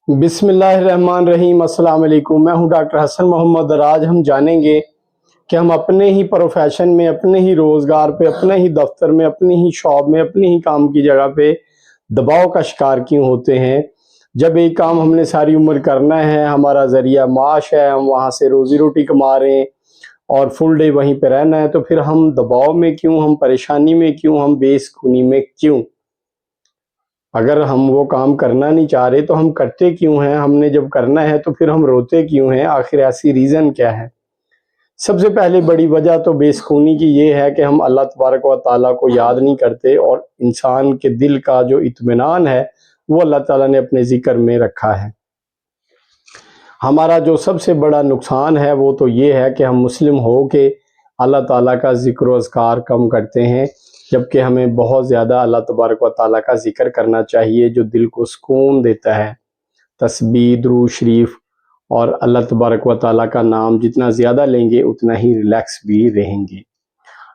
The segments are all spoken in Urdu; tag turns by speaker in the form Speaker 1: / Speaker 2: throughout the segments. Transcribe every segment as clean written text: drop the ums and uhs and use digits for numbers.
Speaker 1: بسم اللہ الرحمن الرحیم۔ السلام علیکم، میں ہوں ڈاکٹر حسن محمد اور آج ہم جانیں گے کہ ہم اپنے ہی پروفیشن میں، اپنے ہی روزگار پہ، اپنے ہی دفتر میں، اپنی ہی شاپ میں، اپنی ہی کام کی جگہ پہ دباؤ کا شکار کیوں ہوتے ہیں۔ جب ایک کام ہم نے ساری عمر کرنا ہے، ہمارا ذریعہ معاش ہے، ہم وہاں سے روزی روٹی کما رہے ہیں اور فل ڈے وہیں پہ رہنا ہے، تو پھر ہم دباؤ میں کیوں، ہم پریشانی میں کیوں، ہم بے سکونی میں کیوں؟ اگر ہم وہ کام کرنا نہیں چاہ رہے تو ہم کرتے کیوں ہیں؟ ہم نے جب کرنا ہے تو پھر ہم روتے کیوں ہیں؟ آخر ایسی ریزن کیا ہے؟ سب سے پہلے بڑی وجہ تو بے سکونی کی یہ ہے کہ ہم اللہ تبارک و تعالیٰ کو یاد نہیں کرتے، اور انسان کے دل کا جو اطمینان ہے وہ اللہ تعالیٰ نے اپنے ذکر میں رکھا ہے۔ ہمارا جو سب سے بڑا نقصان ہے وہ تو یہ ہے کہ ہم مسلم ہو کے اللہ تعالیٰ کا ذکر و اذکار کم کرتے ہیں، جبکہ ہمیں بہت زیادہ اللہ تبارک و تعالیٰ کا ذکر کرنا چاہیے جو دل کو سکون دیتا ہے۔ تسبیح، درود شریف اور اللہ تبارک و تعالیٰ کا نام جتنا زیادہ لیں گے اتنا ہی ریلیکس بھی رہیں گے۔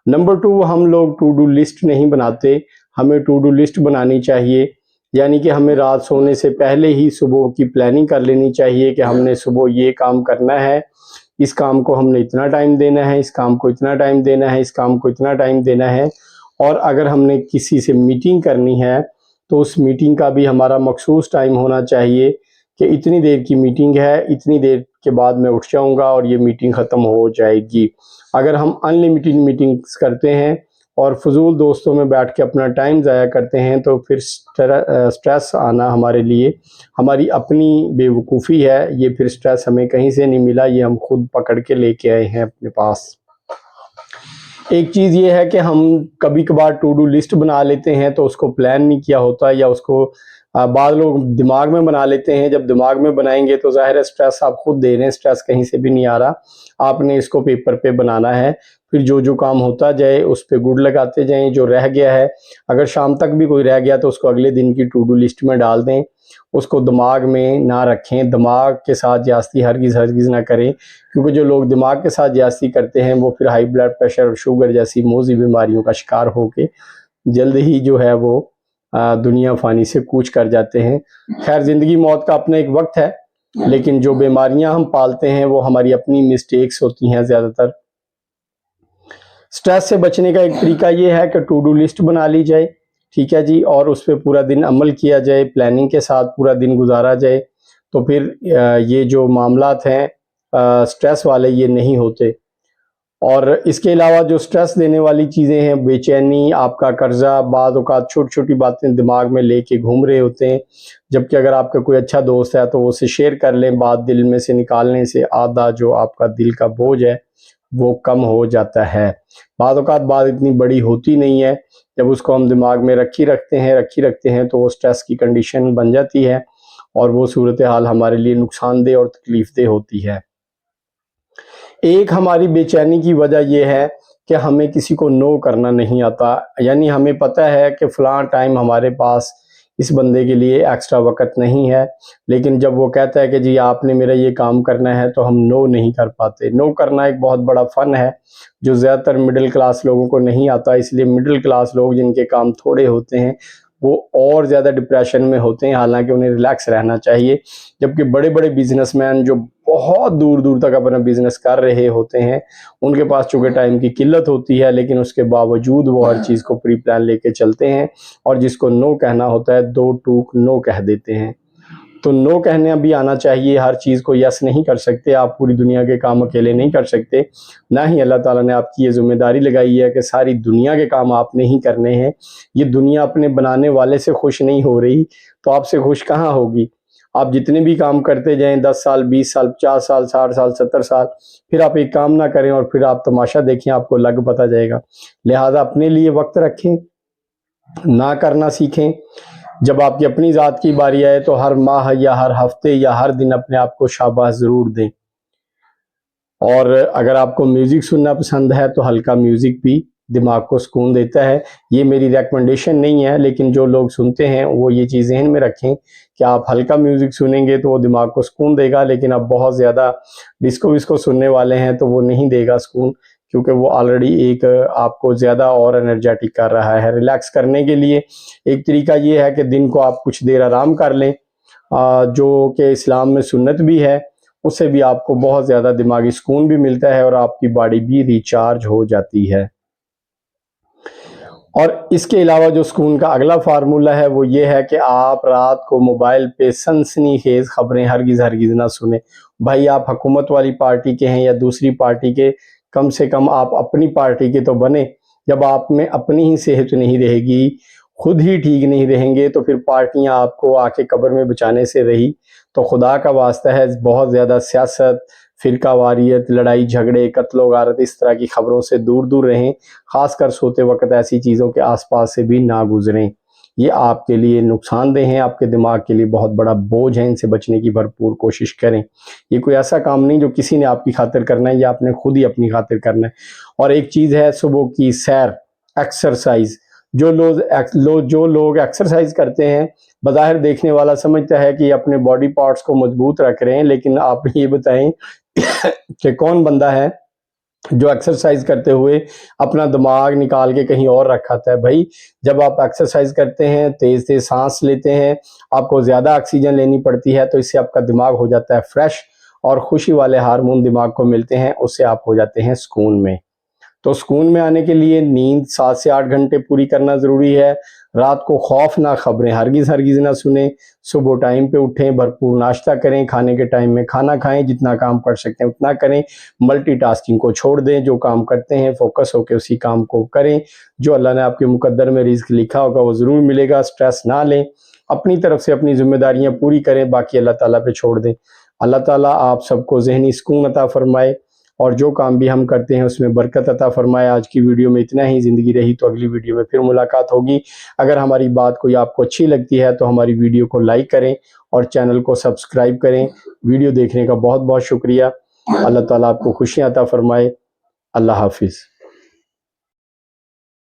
Speaker 1: نمبر 2، ہم لوگ ٹو ڈو لسٹ نہیں بناتے، ہمیں ٹو ڈو لسٹ بنانی چاہیے، یعنی کہ ہمیں رات سونے سے پہلے ہی صبح کی پلاننگ کر لینی چاہیے کہ ہم نے صبح یہ کام کرنا ہے، اس کام کو ہم نے اتنا ٹائم دینا ہے، اس کام کو اتنا ٹائم دینا ہے، اس کام کو اتنا ٹائم دینا ہے۔ اور اگر ہم نے کسی سے میٹنگ کرنی ہے تو اس میٹنگ کا بھی ہمارا مخصوص ٹائم ہونا چاہیے کہ اتنی دیر کی میٹنگ ہے، اتنی دیر کے بعد میں اٹھ جاؤں گا اور یہ میٹنگ ختم ہو جائے گی۔ اگر ہم ان لمیٹڈ میٹنگز کرتے ہیں اور فضول دوستوں میں بیٹھ کے اپنا ٹائم ضائع کرتے ہیں تو پھر سٹریس آنا ہمارے لیے ہماری اپنی بے وقوفی ہے۔ یہ پھر سٹریس ہمیں کہیں سے نہیں ملا، یہ ہم خود پکڑ کے لے کے آئے ہیں اپنے پاس۔ ایک چیز یہ ہے کہ ہم کبھی کبھار ٹو ڈو لسٹ بنا لیتے ہیں تو اس کو پلان نہیں کیا ہوتا، یا اس کو بعض لوگ دماغ میں بنا لیتے ہیں۔ جب دماغ میں بنائیں گے تو ظاہر ہے سٹریس آپ خود دے رہے ہیں، سٹریس کہیں سے بھی نہیں آ رہا، آپ نے اس کو پیپر پہ بنانا ہے۔ پھر جو جو کام ہوتا جائے اس پہ گڈ لگاتے جائیں، جو رہ گیا ہے اگر شام تک بھی کوئی رہ گیا تو اس کو اگلے دن کی ٹو ڈو لسٹ میں ڈال دیں، اس کو دماغ میں نہ رکھیں، دماغ کے ساتھ جیاستی ہرگز نہ کریں، کیونکہ جو لوگ دماغ کے ساتھ جیاستی کرتے ہیں وہ پھر ہائی بلڈ پریشر اور شوگر جیسی موذی بیماریوں کا شکار ہو کے جلد ہی جو ہے وہ دنیا فانی سے کوچ کر جاتے ہیں۔ خیر، زندگی موت کا اپنا ایک وقت ہے، لیکن جو بیماریاں ہم پالتے ہیں وہ ہماری اپنی مسٹیکس ہوتی ہیں زیادہ تر۔ سٹریس سے بچنے کا ایک طریقہ یہ ہے کہ ٹو ڈو لسٹ بنا لی جائے، ٹھیک ہے جی، اور اس پہ پورا دن عمل کیا جائے، پلاننگ کے ساتھ پورا دن گزارا جائے، تو پھر یہ جو معاملات ہیں سٹریس والے یہ نہیں ہوتے۔ اور اس کے علاوہ جو سٹریس دینے والی چیزیں ہیں، بے چینی، آپ کا قرضہ، بعض اوقات چھوٹی چھوٹی باتیں دماغ میں لے کے گھوم رہے ہوتے ہیں، جبکہ اگر آپ کا کوئی اچھا دوست ہے تو وہ اسے شیئر کر لیں، بات دل میں سے نکالنے سے آدھا جو آپ کا دل کا بوجھ ہے وہ کم ہو جاتا ہے۔ بعض اوقات بات اتنی بڑی ہوتی نہیں ہے، جب اس کو ہم دماغ میں رکھی رکھتے ہیں تو وہ سٹریس کی کنڈیشن بن جاتی ہے اور وہ صورتحال ہمارے لیے نقصان دہ اور تکلیف دہ ہوتی ہے۔ ایک ہماری بے چینی کی وجہ یہ ہے کہ ہمیں کسی کو نو کرنا نہیں آتا، یعنی ہمیں پتہ ہے کہ فلاں ٹائم ہمارے پاس اس بندے کے لیے ایکسٹرا وقت نہیں ہے، لیکن جب وہ کہتا ہے کہ جی آپ نے میرا یہ کام کرنا ہے تو ہم نو نہیں کر پاتے۔ نو کرنا ایک بہت بڑا فن ہے جو زیادہ تر مڈل کلاس لوگوں کو نہیں آتا، اس لیے مڈل کلاس لوگ جن کے کام تھوڑے ہوتے ہیں وہ اور زیادہ ڈپریشن میں ہوتے ہیں، حالانکہ انہیں ریلیکس رہنا چاہیے، جبکہ بڑے بڑے بزنس مین جو بہت دور دور تک اپنا بزنس کر رہے ہوتے ہیں ان کے پاس چونکہ ٹائم کی قلت ہوتی ہے، لیکن اس کے باوجود وہ ہر چیز کو پری پلان لے کے چلتے ہیں، اور جس کو نو کہنا ہوتا ہے دو ٹوک نو کہہ دیتے ہیں۔ تو نو کہنا بھی آنا چاہیے، ہر چیز کو یس نہیں کر سکتے، آپ پوری دنیا کے کام اکیلے نہیں کر سکتے، نہ ہی اللہ تعالیٰ نے آپ کی یہ ذمہ داری لگائی ہے کہ ساری دنیا کے کام آپ نے ہی کرنے ہیں۔ یہ دنیا اپنے بنانے والے سے خوش نہیں ہو رہی تو آپ سے خوش کہاں ہوگی؟ آپ جتنے بھی کام کرتے جائیں، 10 سال، 20 سال، 50 سال، 60 سال، 70 سال، پھر آپ ایک کام نہ کریں اور پھر آپ تماشا دیکھیں، آپ کو لگ پتہ جائے گا۔ لہٰذا اپنے لیے وقت رکھیں، نہ کرنا سیکھیں۔ جب آپ کی اپنی ذات کی باری آئے تو ہر ماہ یا ہر ہفتے یا ہر دن اپنے آپ کو شاباش ضرور دیں۔ اور اگر آپ کو میوزک سننا پسند ہے تو ہلکا میوزک بھی دماغ کو سکون دیتا ہے۔ یہ میری ریکمنڈیشن نہیں ہے، لیکن جو لوگ سنتے ہیں وہ یہ چیز ذہن میں رکھیں کہ آپ ہلکا میوزک سنیں گے تو وہ دماغ کو سکون دے گا، لیکن آپ بہت زیادہ ڈسکو وسکو سننے والے ہیں تو وہ نہیں دے گا سکون، کیونکہ وہ آلریڈی ایک آپ کو زیادہ اور انرجیٹک کر رہا ہے۔ ریلیکس کرنے کے لیے ایک طریقہ یہ ہے کہ دن کو آپ کچھ دیر آرام کر لیں، جو کہ اسلام میں سنت بھی ہے، اس سے بھی آپ کو بہت زیادہ دماغی سکون بھی ملتا ہے اور آپ کی باڈی بھی ریچارج ہو جاتی ہے۔ اور اس کے علاوہ جو سکون کا اگلا فارمولہ ہے وہ یہ ہے کہ آپ رات کو موبائل پہ سنسنی خیز خبریں ہرگز نہ سنیں۔ بھائی آپ حکومت والی پارٹی کے ہیں یا دوسری پارٹی کے، کم سے کم آپ اپنی پارٹی کے تو بنیں۔ جب آپ میں اپنی ہی صحت نہیں رہے گی، خود ہی ٹھیک نہیں رہیں گے، تو پھر پارٹیاں آپ کو آ کے قبر میں بچانے سے رہی۔ تو خدا کا واسطہ ہے بہت زیادہ سیاست، فرقہ واریت، لڑائی جھگڑے، قتل و غارت، اس طرح کی خبروں سے دور دور رہیں۔ خاص کر سوتے وقت ایسی چیزوں کے آس پاس سے بھی نہ گزریں، یہ آپ کے لیے نقصان دہ ہیں، آپ کے دماغ کے لیے بہت بڑا بوجھ ہے، ان سے بچنے کی بھرپور کوشش کریں۔ یہ کوئی ایسا کام نہیں جو کسی نے آپ کی خاطر کرنا ہے، یہ آپ نے خود ہی اپنی خاطر کرنا ہے۔ اور ایک چیز ہے صبح کی سیر، ایکسرسائز۔ جو لوگ ایکسرسائز کرتے ہیں، بظاہر دیکھنے والا سمجھتا ہے کہ یہ اپنے باڈی پارٹس کو مضبوط رکھ رہے ہیں، لیکن آپ یہ بتائیں کہ کون بندہ ہے جو ایکسرسائز کرتے ہوئے اپنا دماغ نکال کے کہیں اور رکھاتا ہے؟ بھائی جب آپ ایکسرسائز کرتے ہیں، تیز تیز سانس لیتے ہیں، آپ کو زیادہ آکسیجن لینی پڑتی ہے، تو اس سے آپ کا دماغ ہو جاتا ہے فریش، اور خوشی والے ہارمون دماغ کو ملتے ہیں، اس سے آپ ہو جاتے ہیں سکون میں۔ تو سکون میں آنے کے لیے نیند 7 سے 8 گھنٹے پوری کرنا ضروری ہے۔ رات کو خوفناک خبریں ہرگز نہ سنیں۔ صبح ٹائم پہ اٹھیں، بھرپور ناشتہ کریں، کھانے کے ٹائم میں کھانا کھائیں، جتنا کام کر سکتے ہیں اتنا کریں۔ ملٹی ٹاسکنگ کو چھوڑ دیں، جو کام کرتے ہیں فوکس ہو کے اسی کام کو کریں۔ جو اللہ نے آپ کے مقدر میں رزق لکھا ہوگا وہ ضرور ملے گا، سٹریس نہ لیں، اپنی طرف سے اپنی ذمہ داریاں پوری کریں، باقی اللہ تعالیٰ پہ چھوڑ دیں۔ اللہ تعالیٰ آپ سب کو ذہنی سکون عطا فرمائے، اور جو کام بھی ہم کرتے ہیں اس میں برکت عطا فرمائے۔ آج کی ویڈیو میں اتنا ہی، زندگی رہی تو اگلی ویڈیو میں پھر ملاقات ہوگی۔ اگر ہماری بات کوئی آپ کو اچھی لگتی ہے تو ہماری ویڈیو کو لائک کریں اور چینل کو سبسکرائب کریں۔ ویڈیو دیکھنے کا بہت بہت شکریہ۔ اللہ تعالیٰ آپ کو خوشیاں عطا فرمائے۔ اللہ حافظ۔